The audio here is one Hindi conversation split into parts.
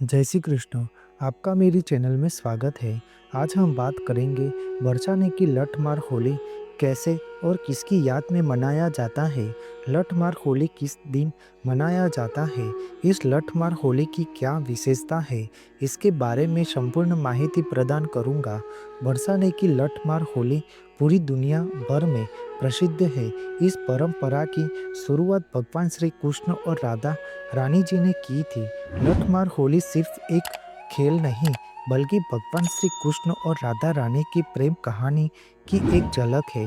जय श्री कृष्ण। आपका मेरी चैनल में स्वागत है। आज हम बात करेंगे बरसाने की लठमार होली कैसे और किसकी याद में मनाया जाता है। लठमार होली किस दिन मनाया जाता है, इस लठमार होली की क्या विशेषता है, इसके बारे में संपूर्ण माहिती प्रदान करूंगा। बरसाने की लठमार होली पूरी दुनिया भर में प्रसिद्ध है। इस परंपरा की शुरुआत भगवान श्री कृष्ण और राधा रानी जी ने की थी। लठमार होली सिर्फ एक खेल नहीं, बल्कि भगवान श्री कृष्ण और राधा रानी की प्रेम कहानी की एक झलक है।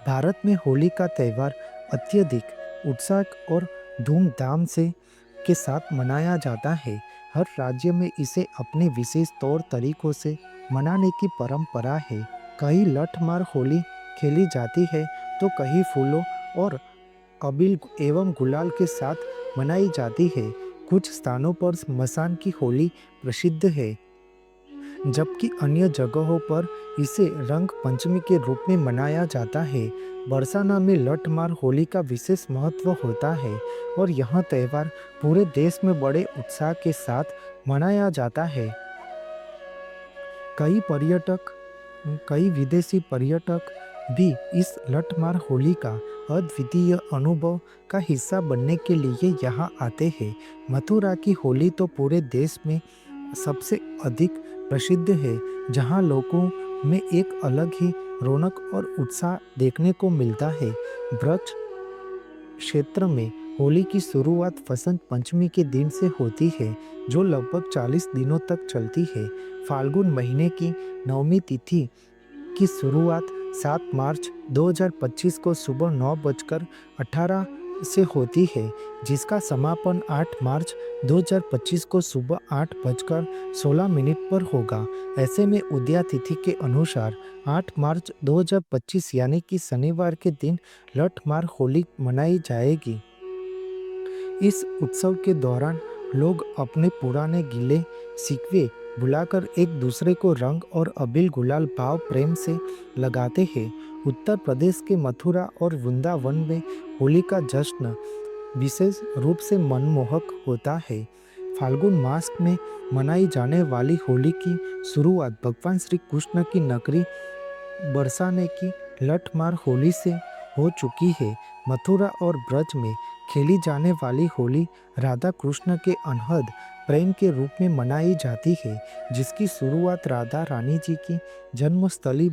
भारत में होली का त्यौहार अत्यधिक उत्साह और धूमधाम से के साथ मनाया जाता है। हर राज्य में इसे अपने विशेष तौर तरीकों से मनाने की परंपरा है। कहीं लठमार होली खेली जाती है, तो कहीं फूलों और अबील एवं गुलाल के साथ मनाई जाती है। कुछ स्थानों पर स्मशान की होली प्रसिद्ध है, जबकि अन्य जगहों पर इसे रंग पंचमी के रूप में मनाया जाता है। बरसाना में लठमार होली का विशेष महत्व होता है और यह त्यौहार पूरे देश में बड़े उत्साह के साथ मनाया जाता है। कई पर्यटक कई विदेशी पर्यटक भी इस लठमार होली का अद्वितीय अनुभव का हिस्सा बनने के लिए यहाँ आते हैं। मथुरा की होली तो पूरे देश में सबसे अधिक प्रसिद्ध है, जहाँ लोगों में एक अलग ही रौनक और उत्साह देखने को मिलता है। ब्रज क्षेत्र में होली की शुरुआत वसंत पंचमी के दिन से होती है, जो लगभग 40 दिनों तक चलती है। फाल्गुन महीने की नवमी तिथि की शुरुआत 7 मार्च 2025 को सुबह 9:18 से होती है, जिसका समापन 8 मार्च 2025 को सुबह 8:16 पर होगा। ऐसे में उदया तिथि के अनुसार 8 मार्च 2025 यानी कि शनिवार के दिन लठमार होली मनाई जाएगी। इस उत्सव के दौरान लोग अपने पुराने गिले शिकवे भुलाकर एक दूसरे को रंग और अबील गुलाल भाव प्रेम से लगाते हैं। उत्तर प्रदेश के मथुरा और वृंदावन में होली का जश्न विशेष रूप से मनमोहक होता है। फाल्गुन मास में मनाई जाने वाली होली की शुरुआत भगवान श्री कृष्ण की नगरी बरसाने की लठमार होली से हो चुकी है। मथुरा और ब्रज में खेली जाने वाली होली राधा कृष्ण के अनहद प्रेम के रूप में मनाई जाती है, जिसकी शुरुआत राधा रानी जी की जन्मस्थली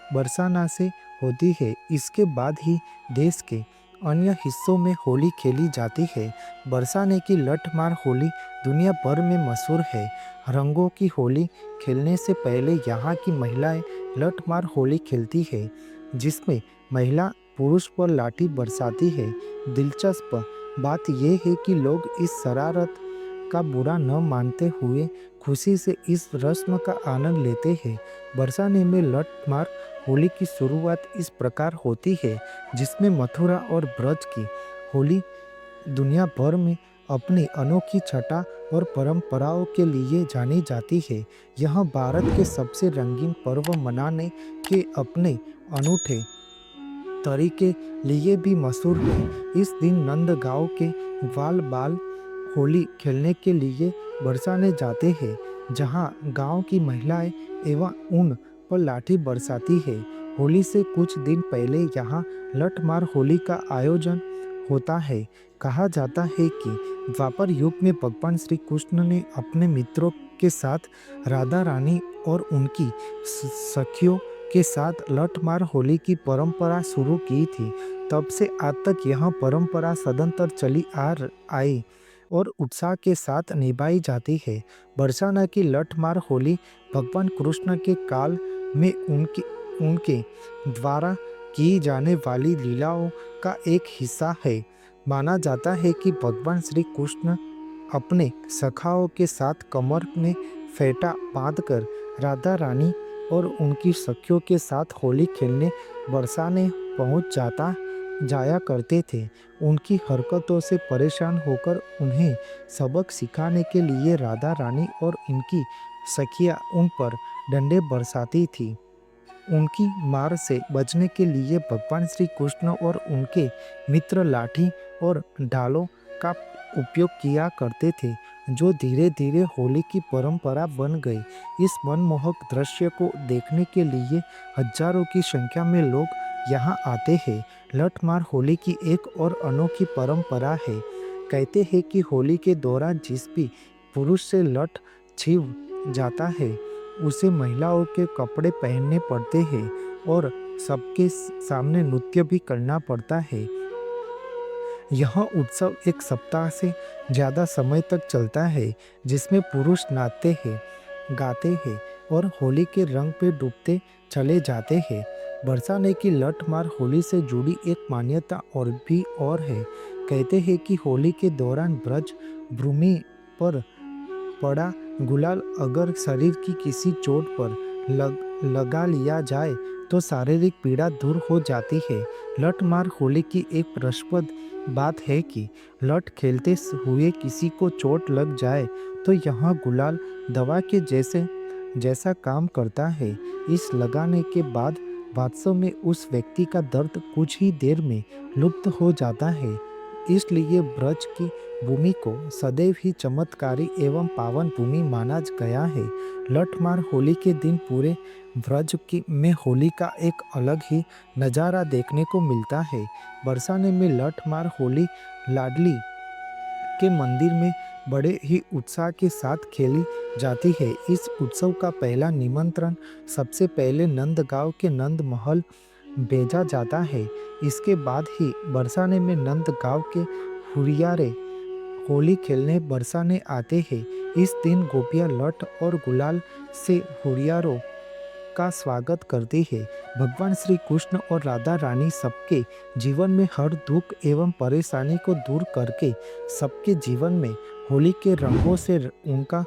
बरसाना से होती है। इसके बाद ही देश के अन्य हिस्सों में होली खेली जाती है। बरसाने की लठमार होली दुनिया भर में मशहूर है। रंगों की होली खेलने से पहले यहाँ की महिलाएं लठमार होली खेलती है, जिसमें महिला पुरुष पर लाठी बरसाती है। दिलचस्प बात यह है कि लोग इस शरारत का बुरा न मानते हुए खुशी से इस रस्म का आनंद लेते हैं। बरसाने में लठमार होली की शुरुआत इस प्रकार होती है, जिसमें मथुरा और ब्रज की होली दुनिया भर में अपनी अनोखी छटा और परंपराओं के लिए जानी जाती है। यह भारत के सबसे रंगीन पर्व मनाने के अपने अनूठे तरीके लिए भी मशहूर है। इस दिन नंदगांव के ग्वाल बाल होली खेलने के लिए बरसाने जाते हैं, जहां गांव की महिलाएं एवं उन पर लाठी बरसाती है। होली से कुछ दिन पहले यहां लठमार होली का आयोजन होता है। कहा जाता है कि द्वापर युग में भगवान श्री कृष्ण ने अपने मित्रों के साथ राधा रानी और उनकी सखियों के साथ लठमार होली की परंपरा शुरू की थी। तब से आज तक यह परंपरा सदंतर चली आई और उत्साह के साथ निभाई जाती है। बरसाना की लठमार होली भगवान कृष्ण के काल में उनके द्वारा की जाने वाली लीलाओं का एक हिस्सा है। माना जाता है कि भगवान श्री कृष्ण अपने सखाओं के साथ कमर में फेंटा बांधकर राधा रानी और उनकी सखियों के साथ होली खेलने बरसाने पहुंच जाया करते थे। उनकी हरकतों से परेशान होकर उन्हें सबक सिखाने के लिए राधा रानी और इनकी सखियां उन पर डंडे बरसाती थी। उनकी मार से बचने के लिए भगवान श्री कृष्ण और उनके मित्र लाठी और ढालों का उपयोग किया करते थे। जो धीरे धीरे होली की परंपरा बन गई। इस मनमोहक दृश्य को देखने के लिए हजारों की संख्या में लोग यहाँ आते हैं। लठमार होली की एक और अनोखी परंपरा है। कहते हैं कि होली के दौरान जिस भी पुरुष से लठ छिव जाता है उसे महिलाओं के कपड़े पहनने पड़ते हैं और सबके सामने नृत्य भी करना पड़ता है। यह उत्सव एक सप्ताह से ज़्यादा समय तक चलता है, जिसमें पुरुष नाचते हैं, गाते हैं और होली के रंग पे डूबते चले जाते हैं। बरसाने की लठमार होली से जुड़ी एक मान्यता और है। कहते हैं कि होली के दौरान ब्रज भूमि पर पड़ा गुलाल अगर शरीर की किसी चोट पर लगा लिया जाए तो शारीरिक पीड़ा दूर हो जाती है। लठमार होली की एक रसप्रद बात है कि लठ खेलते हुए किसी को चोट लग जाए तो यह गुलाल दवा के जैसा काम करता है। इस लगाने के बाद वास्तव में उस व्यक्ति का दर्द कुछ ही देर में लुप्त हो जाता है। इसलिए ब्रज की भूमि को सदैव ही चमत्कारी एवं पावन भूमि माना गया है। लठमार होली के दिन पूरे में होली का एक अलग ही नज़ारा देखने को मिलता है। बरसाने में लठमार होली लाडली के मंदिर में बड़े ही उत्साह के साथ खेली जाती है। इस उत्सव का पहला निमंत्रण सबसे पहले नंदगांव के नंद महल भेजा जाता है। इसके बाद ही बरसाने में नंदगांव के हुरियारे होली खेलने बरसाने आते हैं। इस दिन गोपियां लठ और गुलाल से हुरियारों का स्वागत करती है। भगवान श्री कृष्ण और राधा रानी सबके जीवन में हर दुख एवं परेशानी को दूर करके सबके जीवन में होली के रंगों से उनका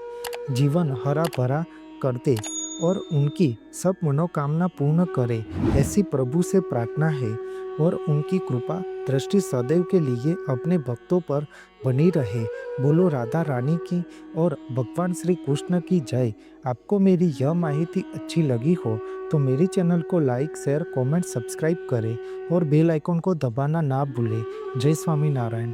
जीवन हरा भरा करते और उनकी सब मनोकामना पूर्ण करे, ऐसी प्रभु से प्रार्थना है और उनकी कृपा दृष्टि सदैव के लिए अपने भक्तों पर बनी रहे। बोलो राधा रानी की और भगवान श्री कृष्ण की जय। आपको मेरी यह माहिती अच्छी लगी हो तो मेरे चैनल को लाइक, शेयर, कमेंट, सब्सक्राइब करें और बेल आइकन को दबाना ना भूलें। जय स्वामीनारायण।